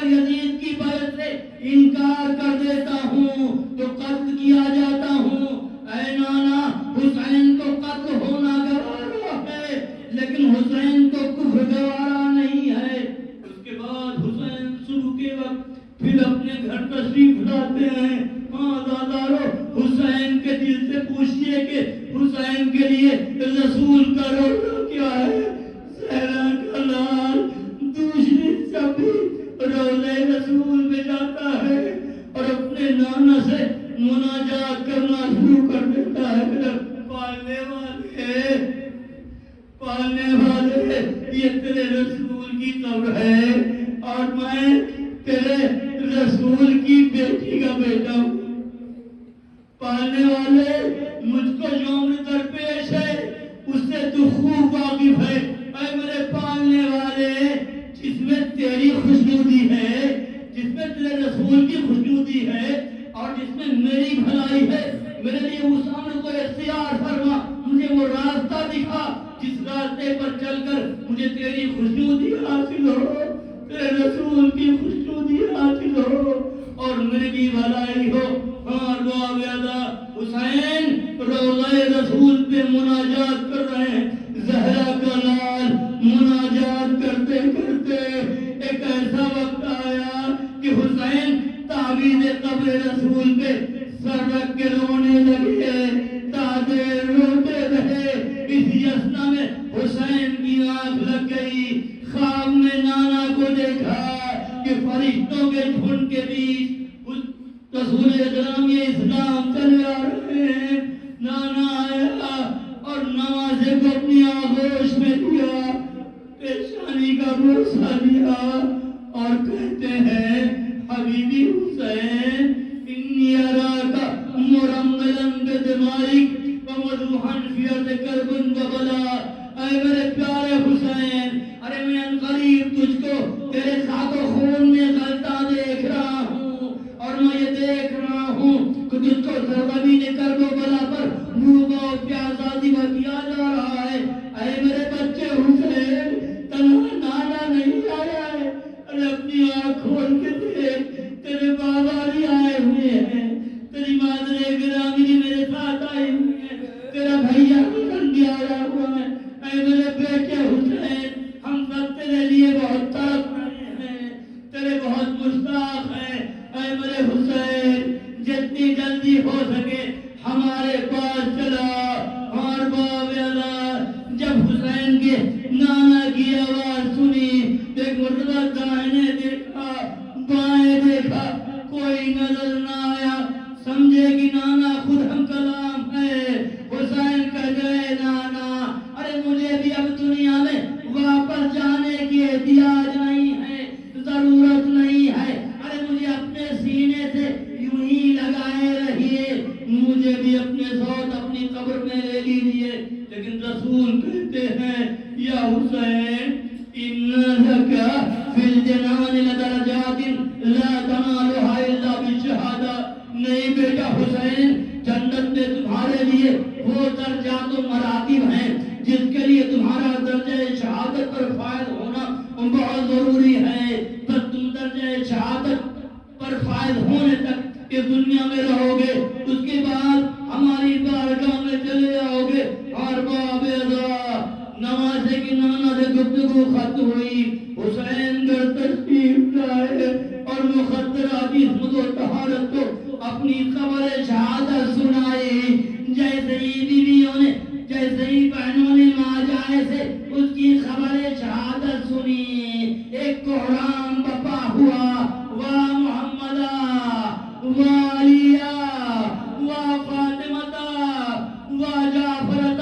اگر یزید کی بیعت سے انکار کر دیتا ہوں تو قتل کیا جاتا ہوں۔ اے نانا، حسین کو قتل ہونا گوارا ہے لیکن حسین کو کفر گوارا نہیں ہے۔ اس کے بعد حسین صبح کے وقت پھر اپنے گھر تشریف لاتے ہیں۔ ہاں دادارو، حسین کے دل سے پوچھئے کہ حسین کے لیے رسول کا روزہ کیا ہے؟ زہرا کا لال دوسری جب بھی روزے رسول میں جاتا ہے اور اپنے نانا سے مناجات کرنا شروع کر دیتا ہے۔ پالنے والے یہ تیرے رسول کی قبر ہے اور میں تیرے رسول کی بیٹی کا بیٹا ہوں۔ پالنے والے، مجھ کو جو عمر درپیش ہے اس سے تو خوب واقف ہے۔ اے میرے پالنے والے، جس میں تیری خوشنودی ہے، جس میں تیرے رسول کی خوشنودی ہے اور جس میں میری بھلائی ہے، میرے لیے اس امر کو اختیار فرما، مجھے وہ راستہ دکھا جس راستے پر چل کر مجھے تیری خوشنودی حاصل ہو، تیرے رسول کی خوشنودی حاصل ہو اور میری بھی بھلائی ہو۔ اور باب یادا حسین روضہ رسول پہ مناجات کر رہے ہیں۔ زہرا کا لال مناجات کرتے کرتے ایک ایسا وقت آیا کہ حسین تعویذ قبر رسول پہ سر رکھ کے رونے لگے، تادے روتے رہے۔ اسی اثنا میں حسین کی آنکھ لگ گئی، خواب میں نانا کو دیکھا کہ فرشتوں کے جھنڈ کے بیچ رسول اکرم یہ اسلام چلے آ رہے ہیں۔ نانا آیا اور نماز کو اپنی آغوش میں دیا، پیشانی کا بوسہ دیا اور کہتے ہیں حبیبی حسین انی اراکا مرملا بدمائک ومدوحا فی ارض کرب وبلا۔ اے میرے پیارے حسین، ارے میں قریب تجھ کو تیرے خاک و خون میں غلطہ دیکھ رہا ہوں اور میں یہ دیکھ رہا ہوں کہ تجھ کو سرزمین کرب و بلا پر بھوکا و پیاسا ذبح کیا جا رہا ہے۔ اے میرے بچے حسین، تنہا نانا نہیں آیا ہے، ارے اپنی آنکھ کھول کے دیکھ، تیرے بابا بھی آئے ہوئے ہیں، تیری مادر گرامی بھی میرے ساتھ آئے ہوئے ہیں، تیرا بھیا بھی آیا ہوا ہے۔ اے میرے بیٹے حسین، ہم سب تیرے لیے بہت تڑپ رہے ہیں، تیرے بہت مشتاق ہیں۔ اے میرے حسین، جتنی جلدی ہو سکے ہمارے پاس چلا۔ اور باب اللہ، جب حسین کے نانا کی آواز سنی، ایک مرتبہ دائیں دیکھا، بائیں دیکھا، کوئی نظر نہ آیا، سمجھے کہ نانا خود ہم کلام ہے۔ حسین کہہ گئے نانا، ارے مجھے بھی اب دنیا میں واپس جانے کی احتیاج نہیں ہے، ضرورت نہیں ہے، ارے مجھے اپنے سینے سے یوں ہی لگائے رہیے، مجھے بھی اپنے ساتھ اپنی قبر میں لے لیجیے۔ لیکن رسول کہتے ہیں یا حسین ان لک فی الجنان لدرجات لا تنالها الا بالشہادہ۔ نہیں بیٹا حسین، جنت میں تمہارے لیے وہ درجات و مراتب ہیں جس کے لیے تمہارا درجہ شہادت پر فائز ہونا بہت ضروری ہے۔ بس تم درجہ شہادت پر فائز ہونے تک اس دنیا میں رہو گے، اس کے بعد ہماری بارگاہ میں چلے آؤ گے۔ اور باب ادا نماز کی نانا سے گفتگو ختم ہوئی، حسین گھر تشریف لائے اور مخدرات کی عصمت و طہارت کو اپنی خبر شہادت سنائی۔ جیسے ہی بیویوں نے، جیسے ہی بہنوں نے ماجائے سے اس کی خبر شہادت سنی، ایک کوہرام بپا ہوا، واہ محمدہ، واہ علیہ، واہ فاطمہ، واہ جعفرہ،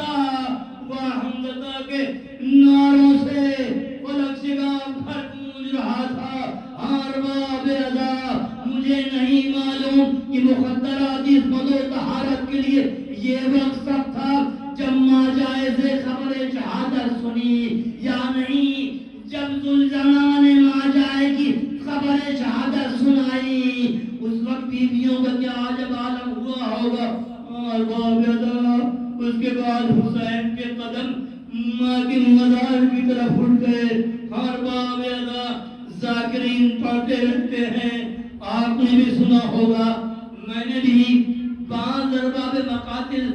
واہ حمزہ کے نعروں سے فلک شگاف بھر گونج رہا تھا۔ اور باب ادا، مجھے نہیں معلوم کہ مخدرات کی عصمت و طہارت کے لیے یہ وقت سب تھا جب ماجائے سے خبر شہادت سنی یا نہیں۔ جب ذوالجلال نے ماجائے کی خبر شہادت ذاکرین پڑھتے رہتے ہیں. آپ نے بھی سنا ہوگا, میں نے بھی بعض ارباب مقاتل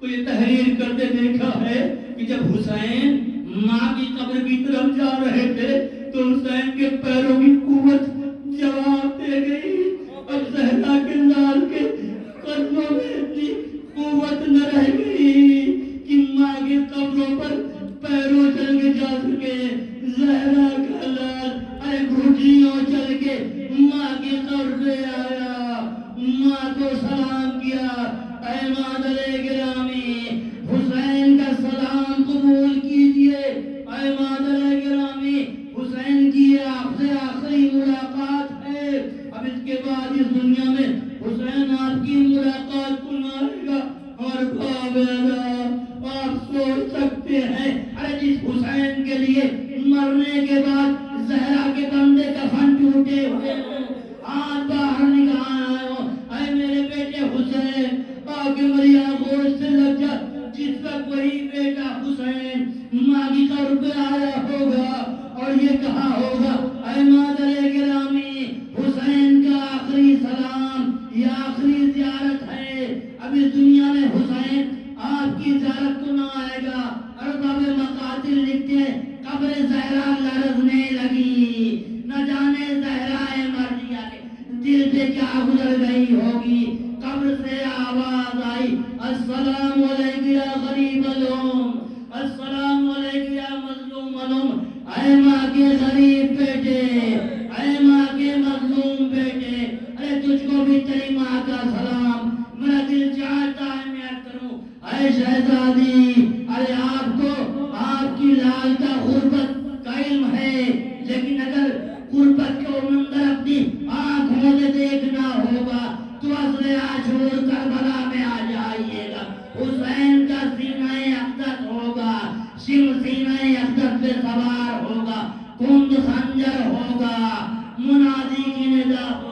کو یہ تحریر کرتے دیکھا ہے کہ جب حسین ماں کی قبر کی طرف جا رہے تھے تو حسین کے پیروں کی قوت جواب دے گئی. اب زہرا کے لال کے قدموں میں اتنی قوت نہ رہ گئی کہ ماں کی قبروں پر پیروں چل کے جا سکے. زہرا کا لال ارے گھٹنیوں چل کے ماں کی قبر پہ آیا, ماں کو سلام کیا. اے مادر گرامی, حسین کا سلام قبول کیجئے. اے مادر گرامی, حسین کی آپ سے آخری ملاقات ہے. اب اس کے بعد اس دنیا میں حسین آپ کی ملاقات کو نہ آئے گا. اور آپ سوچ سکتے ہیں ارے جس حسین کے لیے مرنے کے بعد زہرا کے بندے کفن ٹوٹے ہوئے ہوں, ہاتھ باہر نکال ہو, اے میرے بیٹے حسین آگے مریا گوشت سے لگ جا. جس وقت وہی بیٹا حسین ماں کی قبر پہ آیا ہوگا اور یہ کہا ہوگا اے مادر گرامی, حسین کا آخری سلام یہ آخری زیارت ہے. اب اس دنیا میں حسین آپ کی زیارت کو نہ آئے گا. ارباب مقاتل لکھتے ہیں قبر زہرا لرزنے لگی, نہ جانے زہرا مرضیہ کے دل سے کیا گزر گئی ہوگی. قبر سے آواز آئی السلام علیکم یا غریب الام, السلام علیکم یا مظلوم الام. اے ماں کے غریب بیٹے, اے ماں کے مظلوم بیٹے, ارے تجھ کو بھی تیری ماں کا سلام. میرا دل چاہتا ہے میں کروں اے شہزادی, ارے آپ کو آپ کی لال کا غربت کا علم ہے, لیکن اگر غربت کو منظر اپنی آنکھوں سے دیکھنا ہوگا تو عصر عاشور کربلا میں آ جائیے گا. حسین کا سینہ اقدس ہوگا, سینہ اقدس پہ سوار ہوگا, کند خنجر ہوگا, منادی کی ندا ہوگا.